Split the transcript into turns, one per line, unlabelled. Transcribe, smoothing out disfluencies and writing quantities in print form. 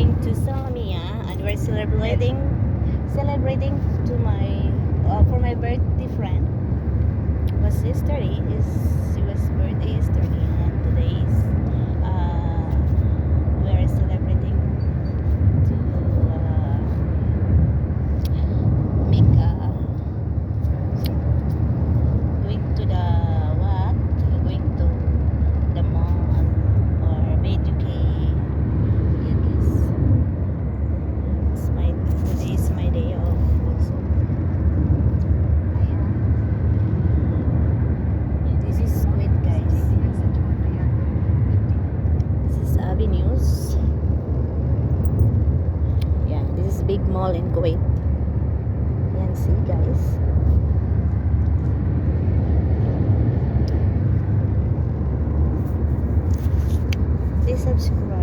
going to Salamiya and we're celebrating to my for my birthday friend. Was yesterday is she was birthday yesterday and today is we're celebrating to make going to the what going to the mall or BJK. Today is my day off also. Ayan. This is Kuwait, guys. This is Avenues. Yeah, this is big mall in Kuwait. Ayan, see guys. Please subscribe.